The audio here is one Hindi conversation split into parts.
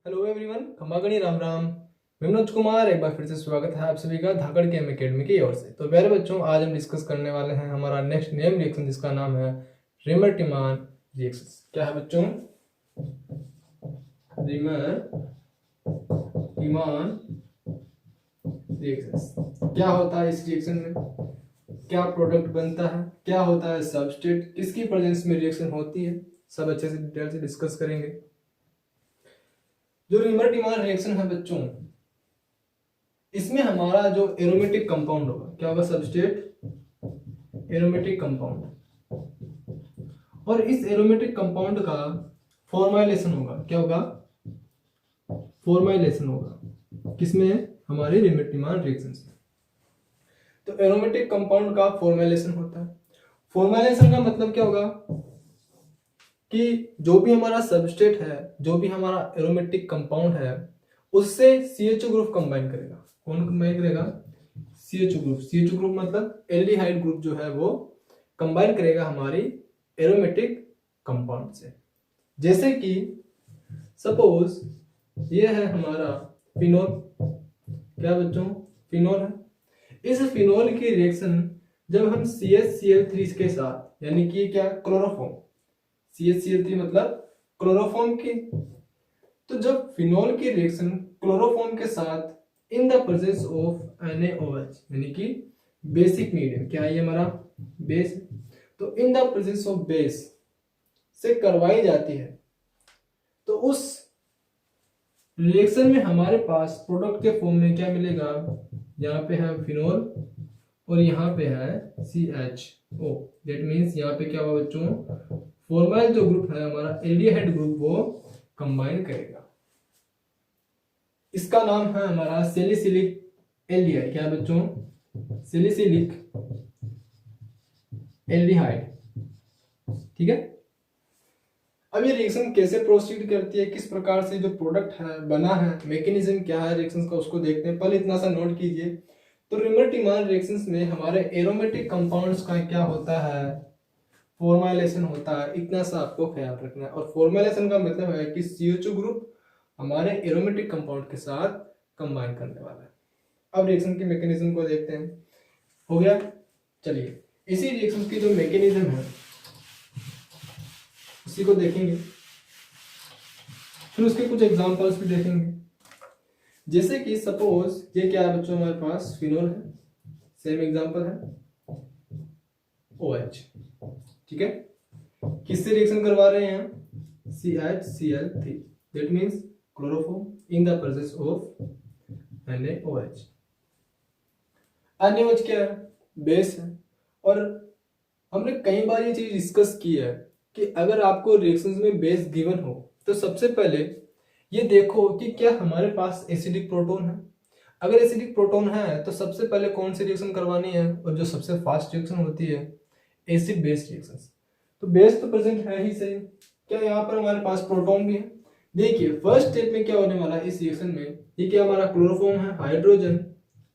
हेलो एवरीवन, खमागणी राम राम। मैं मनोज कुमार, एक बार फिर से स्वागत है आप सभी का धाकड़ के एम अकेडमी की ओर से। तो प्यारे बच्चों, आज हम डिस्कस करने वाले हैं हमारा नेक्स्ट नेम रिएक्शन, जिसका नाम है रिमर-टिमान रिएक्शन। क्या है बच्चों? रिमर-टिमान रिएक्शन। क्या होता है इस रिएक्शन में, क्या प्रोडक्ट बनता है, क्या होता है सबस्ट्रेट, किसकी प्रेजेंस में रिएक्शन होती है, सब अच्छे से डिटेल से डिस्कस करेंगे। जो रिमर-टिमान रिएक्शन है बच्चों, इसमें हमारा जो एरोमेटिक कंपाउंड होगा, क्या होगा? Substrate aromatic compound. और इस एरोमेटिक कंपाउंड का फॉर्माइलेशन होगा। क्या होगा? फॉर्माइलेशन होगा किसमें? हमारे रिमर-टिमान रिएक्शंस में। तो एरोमेटिक कंपाउंड का फॉर्माइलेशन होता है। फॉर्माइलेशन का मतलब क्या होगा कि जो भी हमारा सबस्ट्रेट है, जो भी हमारा एरोमेटिक कंपाउंड है, उससे CHO ग्रुप कंबाइन करेगा। कौन कंबाइन करेगा? CHO group. CHO ग्रुप मतलब एल्डिहाइड ग्रुप जो है वो कंबाइन करेगा हमारी एरोमेटिक कंपाउंड से। जैसे कि सपोज ये है हमारा फिनोल। क्या बच्चों? फिनोल है। इस फिनोल की रिएक्शन जब हम CHCl3 के साथ, यानी कि क्या? क्लोरोफॉर्म। CHCl3 मतलब क्लोरोफॉर्म की। तो जब फिनोल की रिएक्शन क्लोरोफॉर्म के साथ in the presence of NaOH, यानी कि बेसिक मीडियम, क्या है ये हमारा? बेस। तो in the presence of base से करवाई जाती है, तो उस रिएक्शन में हमारे पास प्रोडक्ट के फॉर्म में क्या मिलेगा? यहाँ पे है फिनोल और यहाँ पे है CHO। दैट मीन्स यहाँ पे क्या होगा बच्चों? फॉर्माइल जो ग्रुप है हमारा एल्डिहाइड ग्रुप, वो कंबाइन करेगा। इसका नाम है हमारा सैलिसिलिक एल्डिहाइड। क्या है बच्चों? Salicylic aldehyde. ठीक है। अब ये रिएक्शन कैसे प्रोसीड करती है, किस प्रकार से जो प्रोडक्ट है बना है, मैकेनिज्म क्या है रिएक्शंस का, उसको देखते हैं। पहले इतना सा नोट कीजिए। तो रिमर-टिमान रिएक्शंस में हमारे एरोमेटिक कंपाउंड्स का क्या होता है? फॉर्माइलेशन होता है। इतना सा आपको ख्याल रखना है। और फॉर्माइलेशन का मतलब है कि CHO ग्रुप हमारे एरोमेटिक कंपाउंड के साथ कंबाइन करने वाला है। अब रिएक्शन की मैकेनिज्म को देखते हैं। हो गया? चलिए, इसी रिएक्शन की जो मैकेनिज्म है उसी को देखेंगे, फिर उसके कुछ एग्जांपल्स भी देखेंगे। जैसे कि सपोज ये क्या है बच्चों? हमारे पास फिनोल है, सेम एग्जांपल है OH। ठीक है। किससे रिएक्शन करवा रहे हैं हम? CHCl3। That means chloroform in the presence of NaOH। NaOH क्या है? बेस है। और हमने कई बार ये चीज डिस्कस की है कि अगर आपको रिएक्शंस में बेस गिवन हो, तो सबसे पहले ये देखो कि क्या हमारे पास एसिडिक प्रोटॉन है। अगर एसिडिक प्रोटॉन है तो सबसे पहले कौन सी रिएक्शन करवानी है? और जो सबसे फास्ट रिएक्शन होती है, एसिड बेस रिएक्शंस। तो बेस तो प्रेजेंट है ही सही। क्या यहाँ पर हमारे पास प्रोटॉन भी है? देखिए, फर्स्ट स्टेप में क्या होने वाला है इस रिएक्शन में? ये क्या हमारा क्लोरोफॉर्म है, hydrogen,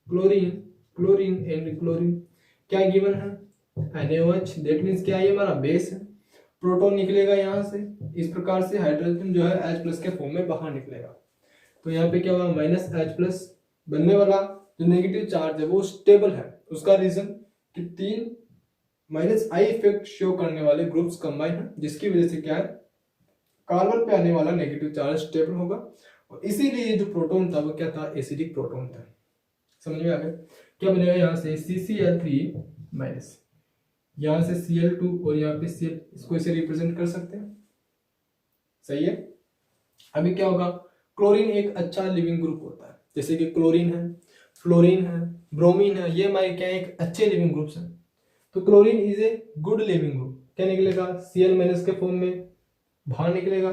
chlorine, chlorine and chlorine. क्या गिवन है? NaOH। दैट मींस क्या? ये हमारा बेस है। प्रोटॉन निकलेगा यहाँ से, इस प्रकार से हाइड्रोजन जो है H+ के फॉर्म में बाहर निकलेगा। तो यहाँ पे क्या होगा? -H+ बनने वाला जो नेगेटिव चार्ज है वो स्टेबल है। उसका रीजन कि 3 -I इफेक्ट शो करने वाले ग्रुप्स कंबाइन है, जिसकी वजह से क्या है? कार्बन पे आने वाला नेगेटिव चार्ज स्टेबल होगा। और इसीलिए जो प्रोटॉन था वो क्या था? एसिडिक प्रोटॉन था। समझ में आ गया? क्या बनेगा? यहाँ से CCl3-, यहाँ से Cl2 और यहाँ पे Cl, इसको इसे रिप्रेजेंट कर सकते हैं। सही है। अभी क्या होगा? क्लोरीन एक अच्छा लिविंग ग्रुप होता है, जैसे कि क्लोरीन है, फ्लोरीन है, ब्रोमीन है, ये हमारे क्या एक अच्छे लिविंग ग्रुप्स हैं। तो chlorine is a good leaving group. क्या निकलेगा? Cl- के फॉर्म में बाहर निकलेगा।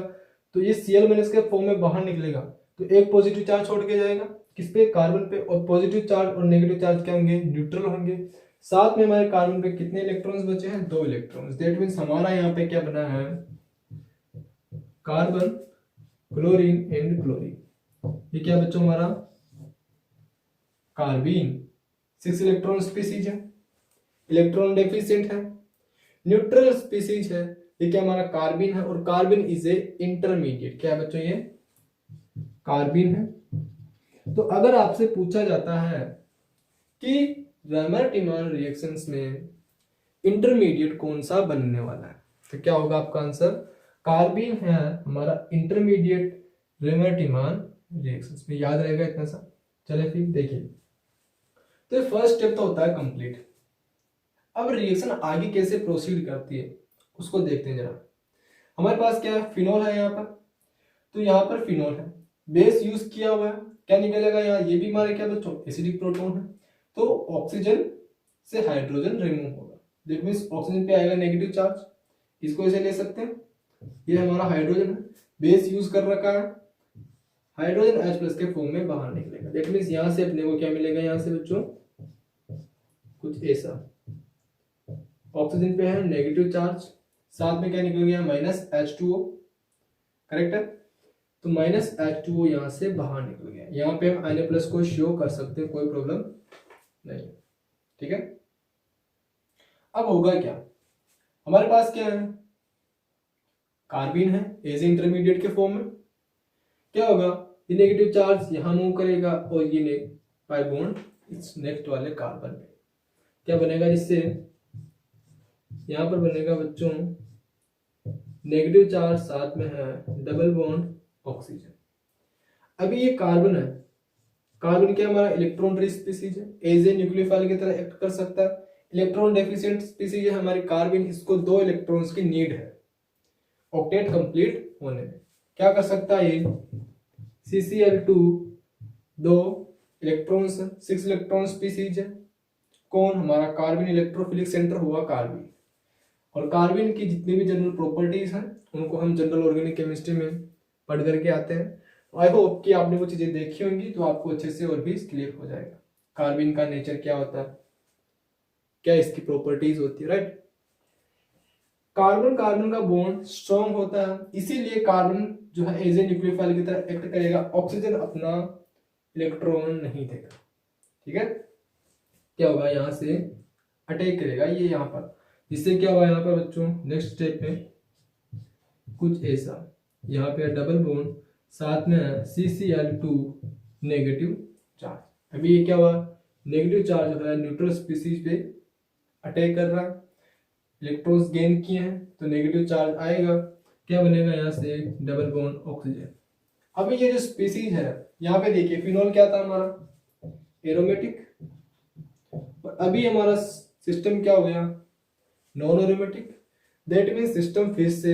तो ये Cl- के फॉर्म में बाहर निकलेगा तो एक पॉजिटिव चार्ज छोड़ के जाएगा, किस पे? कार्बन पे। और पॉजिटिव चार्ज और नेगेटिव चार्ज क्या होंगे? न्यूट्रल होंगे। साथ में हमारे कार्बन पे कितने इलेक्ट्रॉन्स बचे हैं? 2 इलेक्ट्रॉन्स। दैट मींस हमारा यहाँ पे क्या बना है? Carbon, chlorine and chlorine. ये क्या बच्चों? हमारा कार्बीन। 6 इलेक्ट्रॉन स्पीसीज है, इलेक्ट्रॉन डेफिशिएंट है, न्यूट्रल स्पीसीज है। ये क्या? हमारा कार्बन है। और कार्बन इज ए इंटरमीडिएट। क्या है बच्चों? ये कार्बिन है। तो अगर आपसे पूछा जाता है कि रेमर टिमान रिएक्शंस में इंटरमीडिएट कौन सा बनने वाला है, तो क्या होगा आपका आंसर? कार्बिन है हमारा इंटरमीडिएट रेमर टिमान रिएक्शंस में। याद रहेगा इतना सा। चले फिर देखिए, तो फर्स्ट स्टेप तो होता है कंप्लीट। अब रिएक्शन आगे कैसे प्रोसीड करती है उसको देखते हैं जरा। हमारे पास क्या है, फिनॉल है यहाँ पर, तो यहाँ पर फिनॉल है, बेस यूज किया हुआ है, क्या निकलेगा यहाँ, ये भी हमारे क्या बच्चों एसिडिक प्रोटोन है, तो ऑक्सीजन से हाइड्रोजन रिमूव होगा। देखो इस ऑक्सीजन पे आएगा नेगेटिव चार्ज, इसको ऐसे ले सकते हैं, ये हमारा हाइड्रोजन है, बेस यूज कर रखा है, हाइड्रोजन H प्लस के फॉर्म में बाहर निकलेगा। दैट मींस यहाँ से अपने को क्या मिलेगा, यहाँ से बच्चों कुछ ऐसा, ऑक्सीजन पे है नेगेटिव चार्ज, साथ में क्या निकल गया माइनस H2O, करेक्ट है। तो माइनस H2O यहाँ से बाहर निकल गया। यहाँ पे हम Na प्लस को शो कर सकते हैं, कोई प्रॉब्लम नहीं, ठीक है। अब होगा क्या, हमारे पास क्या है, कार्बिन है एज इंटरमीडिएट के फॉर्म में, क्या होगा, ये नेगेटिव चार्ज यहाँ मूव करेगा और ये पाई बॉन्ड इस नेक्स्ट वाले कार्बन पे क्या बनेगा, जिससे यहाँ पर बनेगा बच्चों नेगेटिव चार्ज, साथ में है डबल बॉन्ड ऑक्सीजन। अभी ये कार्बन है, कार्बन क्या हमारा इलेक्ट्रॉन रिच स्पीसीज है, एज ए न्यूक्लियोफाइल की तरह एक्ट कर सकता है। इलेक्ट्रॉन डेफिशिएंट स्पीसीज है हमारी कार्बन, इसको 2 इलेक्ट्रॉन्स की नीड है ऑक्टेट कंप्लीट होने में। क्या कर सकता है ये, CCl2 2 इलेक्ट्रॉन्स, 6 इलेक्ट्रॉन स्पीसीज है। कौन, हमारा कार्बन इलेक्ट्रोफिलिक सेंटर हुआ कार्बन। और कार्बन की जितनी भी जनरल प्रॉपर्टीज हैं उनको हम जनरल ऑर्गेनिक केमिस्ट्री में पढ़ करके आते हैं। आई होप कि आपने वो चीजें देखी होंगी तो आपको अच्छे से और भी क्लियर हो जाएगा कार्बन का नेचर क्या होता है, क्या इसकी प्रॉपर्टीज होती है, राइट। कार्बन कार्बन का बॉन्ड स्ट्रॉन्ग होता है, इसीलिए कार्बन जो है एज ए न्यूक्लियोफाइल की तरह एक्ट करेगा, ऑक्सीजन अपना इलेक्ट्रॉन नहीं देगा, ठीक है। क्या होगा, यहाँ से अटैक करेगा ये यहाँ पर, जिससे क्या होगा यहाँ पर बच्चों नेक्स्ट स्टेप में कुछ ऐसा, यहाँ पे डबल बॉन्ड, साथ में CCl2 नेगेटिव चार्ज। अभी ये क्या हुआ, नेगेटिव चार्ज जो है न्यूट्रल स्पीसीज पे अटैक कर रहा है, इलेक्ट्रॉन्स गेन किए हैं तो नेगेटिव चार्ज आएगा, क्या बनेगा यहाँ से डबल बॉन्ड ऑक्सीजन। अभी ये जो स्पीसीज है यहाँ पे देखिए, फिनॉल क्या था हमारा एरोमेटिक, और अभी हमारा सिस्टम क्या हो गया non aromatic. That means system फिर से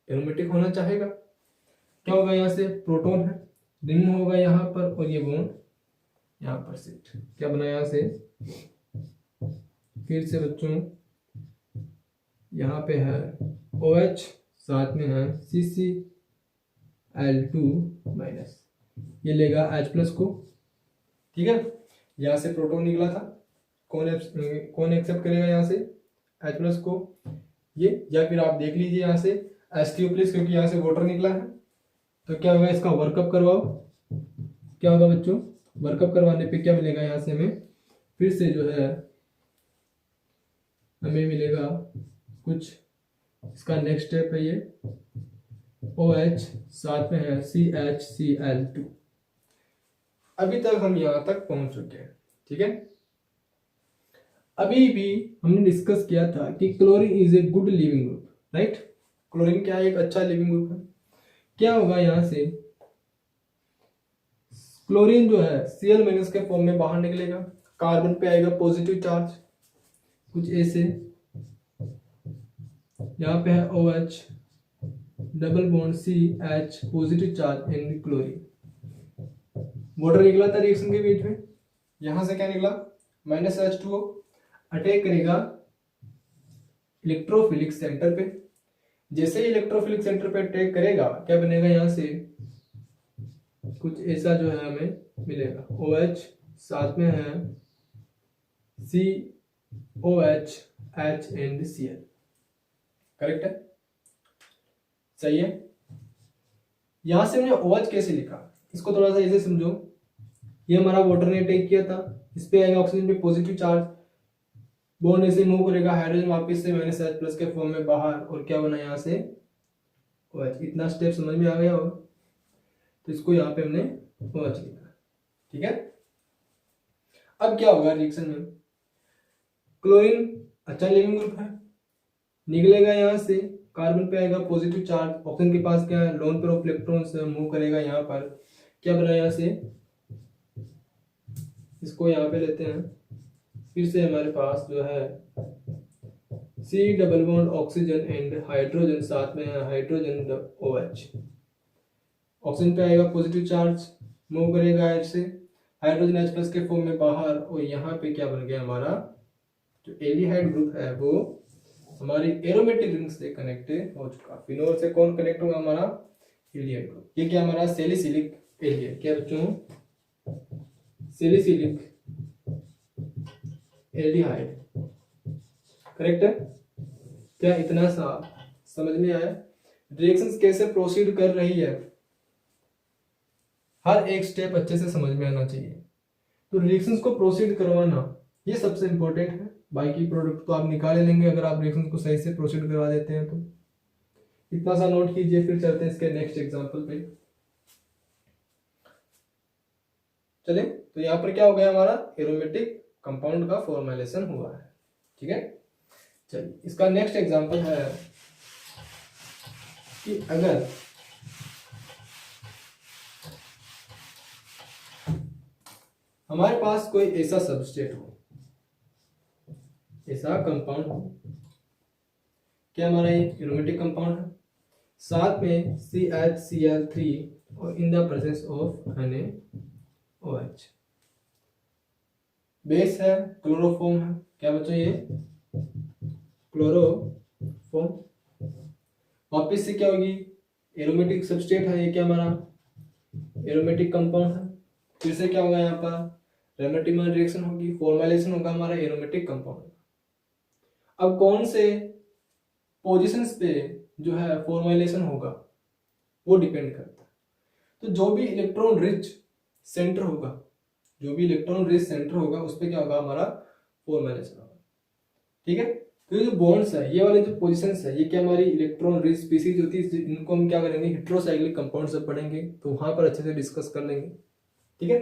एरोमेटिक होना चाहेगा। क्या होगा, यहाँ से प्रोटॉन है रिमूव होगा यहाँ पर, और ये बॉन्ड यहाँ पर शिफ्ट, क्या बना यहाँ से फिर से बच्चों यहाँ पे है OH, साथ में है CCl2 माइनस, ये लेगा H प्लस को, ठीक है। यहाँ से प्रोटॉन निकला था, कौन एक्सेप्ट करेगा यहाँ से H प्लस को, ये, या फिर आप देख लीजिए यहाँ से H2 प्लस, क्योंकि यहाँ से वाटर निकला है। तो क्या होगा, इसका वर्कअप करवाओ, क्या होगा बच्चों, वर्कअप करवाने पे क्या मिलेगा, यहाँ से हमें फिर से जो है हमें मिलेगा कुछ, इसका नेक्स्ट स्टेप है ये OH, साथ में है CHCl2। अभी तक हम यहाँ तक पहुंच चुके हैं, ठीक है। अभी भी हमने डिस्कस किया था कि chlorine is a good leaving group, right. Chlorine क्या है, एक अच्छा लिविंग ग्रुप है। क्या होगा, यहाँ से क्लोरीन जो है Cl- के फॉर्म में बाहर निकलेगा, कार्बन पे आएगा पॉजिटिव चार्ज कुछ ऐसे, यहाँ पे है OH double bond CH positive charge and chlorine, water निकला था रिएक्शन के बीच में, यहां से क्या निकला माइनस H2O, अटैक करेगा इलेक्ट्रोफिलिक सेंटर पे। जैसे ही इलेक्ट्रोफिलिक सेंटर पे अटैक करेगा क्या बनेगा, यहाँ से कुछ ऐसा जो है हमें मिलेगा OH, साथ में है COH H and Cl, correct है, सही है। यहां से हमने OH कैसे लिखा, इसको थोड़ा सा ऐसे समझो, ये हमारा वाटर ने अटैक किया था, इस पे आएगा ऑक्सीजन पे पॉजिटिव चार्ज, बॉन्ड ऐसे मूव करेगा, हाइड्रोजन वापस से माइनस H प्लस के फॉर्म में बाहर, और क्या बना यहाँ से OH। इतना स्टेप समझ में आ गया होगा। तो इसको यहाँ पे हमने OH लिखा, ठीक है। अब क्या होगा रिएक्शन में, क्लोरीन अच्छा लिविंग ग्रुप है, निकलेगा यहाँ से, कार्बन पे आएगा पॉजिटिव चार्ज, ऑक्सीजन के पास क्या है, lone pair of electrons move करेगा यहाँ पर, क्या बना यहाँ से, इसको यहाँ पे लेते हैं, फिर से हमारे पास जो है C double bond oxygen and hydrogen, साथ में है हाइड्रोजन OH, ऑक्सीजन पे आएगा पॉजिटिव चार्ज, मूव करेगा H से, हाइड्रोजन H+ के फॉर्म में बाहर, और यहाँ पे क्या बन गया हमारा जो एल्डिहाइड ग्रुप है वो हमारी एरोमेटिक रिंग से कनेक्टेड हो चुका। फिनोल से कौन कनेक्ट होगा, हमारा एल्डिहाइड ग्रुप। ये क्या हमारा सैलिसिलिक एल्डिहाइड, क्या बच्चों, सैलिसिलिक एल्डिहाइड, करेक्ट है। क्या इतना सा समझ में आया, रिएक्शंस कैसे प्रोसीड कर रही है, हर एक स्टेप अच्छे से समझ में आना चाहिए। तो रिएक्शंस को प्रोसीड करवाना ये सबसे इंपॉर्टेंट है, बाकी प्रोडक्ट तो आप निकाल लेंगे अगर आप रिएक्शंस को सही से प्रोसीड करवा देते हैं तो। इतना सा नोट कीजिए, फिर चलते हैं इसके नेक्स्ट एग्जांपल पे। चले, तो यहाँ पर क्या हो गया, हमारा एरोमेटिक कंपाउंड का फॉर्मुलेशन हुआ है, ठीक है। चलिए, इसका नेक्स्ट एग्जांपल है कि अगर हमारे पास कोई ऐसा सबस्ट्रेट हो, ऐसा कंपाउंड हो, क्या हमारा ये एरोमेटिक कंपाउंड है, साथ में CHCl3 और in the presence of NaOH, base है, क्लोरोफॉर्म है, क्या बच्चों ये क्लोरोफॉर्म, वापिस से क्या होगी, एरोमेटिक सबस्ट्रेट है, ये क्या हमारा एरोमेटिक कंपाउंड है, फिर से क्या होगा यहाँ पर रेमटिमर रिएक्शन होगी, फॉर्मुलेशन होगा हमारा एरोमेटिक कंपाउंड। अब कौन से पोजीशंस पे जो है फॉर्मुलेशन होगा वो डिपेंड करता है। तो जो भी इलेक्ट्रॉन रिच सेंटर होगा, जो भी इलेक्ट्रॉन रिच सेंटर होगा उस पे क्या होगा, हमारा फॉर्मुलेशन होगा, ठीक है। तो ये जो बॉन्ड्स है, ये वाले जो पोजीशंस है, ये क्या हमारी इलेक्ट्रॉन रिच स्पीसीज होती है, इनको हम क्या करेंगे, हेटेरोसाइक्लिक कंपाउंड जब पढ़ेंगे तो वहां पर अच्छे से डिस्कस कर लेंगे, ठीक है।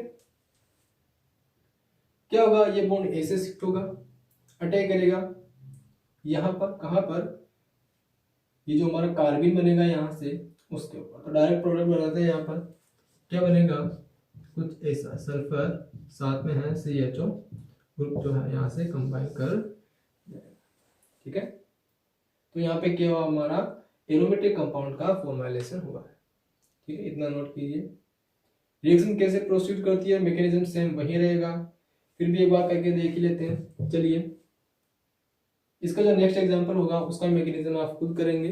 क्या होगा, ये बॉन्ड ऐसे शिफ्ट होगा, अटैक करेगा यहां पर, कहां पर, ये जो हमारा कार्बिन बनेगा यहां से उसके ऊपर, तो डायरेक्ट प्रोडक्ट बनाते हैं, यहाँ पर क्या बनेगा, कुछ ऐसा सल्फर, साथ में है CHO ग्रुप जो है यहाँ से कंबाइन कर, ठीक है। तो यहाँ पे क्या हुआ, हमारा एरोमेटिक कंपाउंड का फॉर्मुलेशन हुआ है, ठीक है, इतना नोट कीजिए। रिएक्शन कैसे प्रोसीड करती है, मैकेनिज्म सेम वही रहेगा, फिर भी एक बार करके देख ही लेते हैं। चलिए, इसका जो नेक्स्ट एग्जांपल होगा उसका मैकेनिज्म आप खुद करेंगे,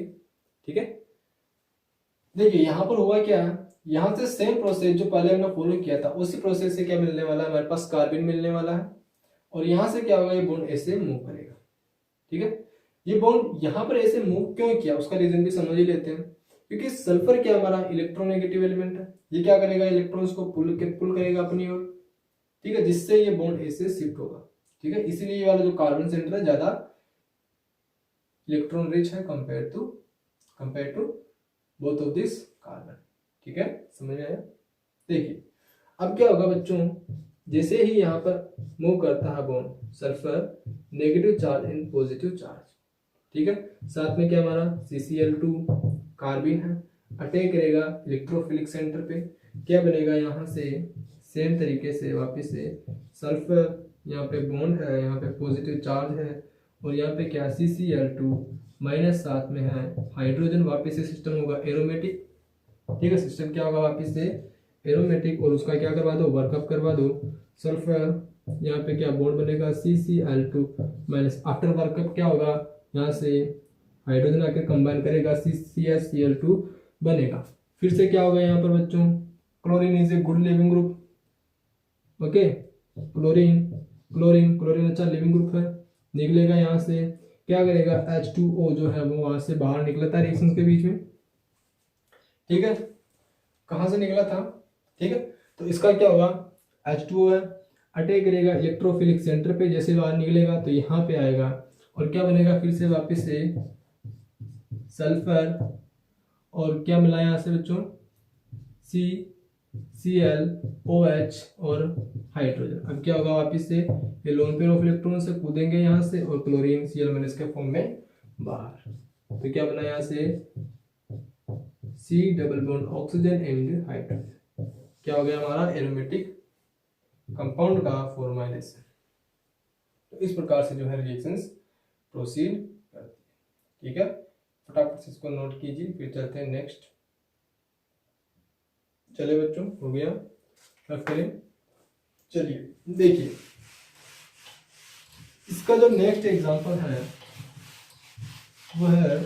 ठीक है। देखिए यहाँ पर हुआ क्या, यहाँ से सेम प्रोसेस जो पहले हमने फॉलो किया था उसी प्रोसेस से क्या मिलने वाला है, हमारे पास कार्बन मिलने वाला है, और यहाँ से क्या होगा, ये बॉन्ड ऐसे मूव करेगा, ठीक है। ये बॉन्ड यहाँ पर ऐसे मूव क्यों किया उसका रीजन भी समझ ही लेते हैं, क्योंकि सल्फर क्या हमारा इलेक्ट्रोनेगेटिव एलिमेंट है, ये क्या करेगा, इलेक्ट्रॉन्स को पुल करेगा अपनी ओर, ठीक है, जिससे ये बॉन्ड ऐसे शिफ्ट होगा, ठीक है। इसीलिए ये वाला जो कार्बन सेंटर है ज्यादा इलेक्ट्रॉन रिच है compare to both of this carbon, ठीक है, समझ में आया। देखिए अब क्या होगा बच्चों, जैसे ही यहाँ पर मूव करता है bond, sulphur negative charge and positive charge, ठीक है, साथ में क्या हमारा CCl2 कार्बिन है, अटैक करेगा इलेक्ट्रोफिलिक सेंटर पे, क्या बनेगा, यहाँ से सेम तरीके से वापस से सल्फर, यहाँ पे बॉन्ड है, यहाँ पे पॉजिटिव चार्ज है, और यहाँ पे क्या CCl2 माइनस, साथ में है हाइड्रोजन, वापस से सिस्टम होगा एरोमेटिक, ठीक है, सिस्टम क्या होगा वापस से एरोमेटिक, और उसका क्या करवा दो, वर्कअप करवा दो, सल्फर यहाँ पे क्या बॉन्ड बनेगा CCl2 माइनस, आफ्टर वर्कअप क्या होगा, यहाँ से हाइड्रोजन आकर कंबाइन करेगा CHCl2 बनेगा, फिर से क्या होगा यहाँ पर बच्चों, chlorine is a good leaving group, okay, chlorine अच्छा लिविंग ग्रुप है, निकलेगा यहाँ से, क्या करेगा, H2O जो है वो वहां से बाहर निकला था रिएक्शंस के बीच में, ठीक है, कहां से निकला था, ठीक है। तो इसका क्या होगा, H2O है, अटैक करेगा इलेक्ट्रोफिलिक सेंटर पे, जैसे बाहर निकलेगा तो यहाँ पे आएगा, और क्या बनेगा, फिर से वापस से सल्फर, और क्या मिला यहाँ से बच्चों, ClOH और हाइड्रोजन। अब क्या होगा, वापिस से ये लोन पेयर ऑफ इलेक्ट्रॉन से कूदेंगे यहाँ से और क्लोरीन Cl- के फॉर्म में बाहर। तो क्या बना यहाँ से C double bond oxygen and hydrogen. क्या हो गया हमारा एरोमेटिक कंपाउंड का फॉर्माइलेशन। तो इस प्रकार से जो है रिएक्शंस प्रोसीड करती है। ठीक है, फटाफट से इसको नोट कीजिए, फिर चलते हैं नेक्स्ट। चलिए बच्चों, हो गया, रफ करें। चलिए देखिए, इसका जो नेक्स्ट एग्जांपल है वो है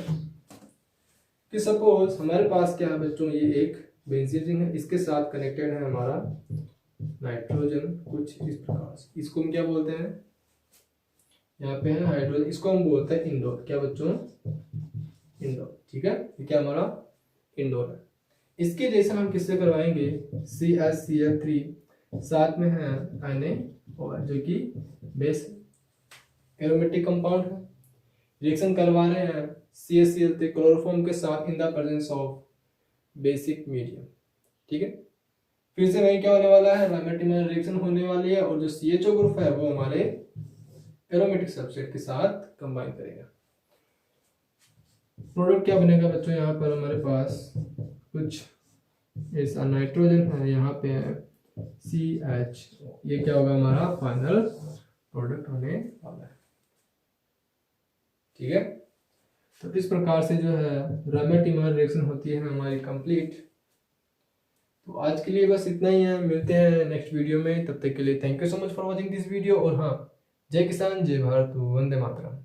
कि सपोज हमारे पास क्या है बच्चों, ये एक बेंजीन रिंग है, इसके साथ कनेक्टेड है हमारा नाइट्रोजन कुछ इस प्रकार से। इसको हम क्या बोलते हैं, यहाँ पे है हाइड्रोजन, इसको हम बोलते हैं इंडोर। क्या बच्चों, इंडोर। ठीक है, ये क्या हमारा इंडोर है। इसके जैसा हम किससे करवाएंगे, CaCl3 साथ में है NaOH जो कि बेस एरोमेटिक कंपाउंड है। रिएक्शन करवा रहे हैं CaCl3 क्लोरोफॉर्म के साथ in the presence of basic medium. ठीक है, फिर से वही क्या होने वाला है, रामेटिमर रिएक्शन होने वाली है और जो CHO ग्रुप है वो हमारे एरोमेटिक सब्सट्रेट के साथ कंबाइन करेगा। प्रोडक्ट क्या बनेगा बच्चों, यहाँ पर हमारे पास कुछ ऐसा नाइट्रोजन है, यहाँ पे है CH। ये क्या होगा, हमारा फाइनल प्रोडक्ट होने वाला है। ठीक है, तो इस प्रकार से जो है रामेटिमर रिएक्शन होती है हमारी कंप्लीट। तो आज के लिए बस इतना ही है, मिलते हैं नेक्स्ट वीडियो में। तब तक के लिए thank you so much for watching this video. और हाँ, जय किसान, जय भारत, वंदे मातरम।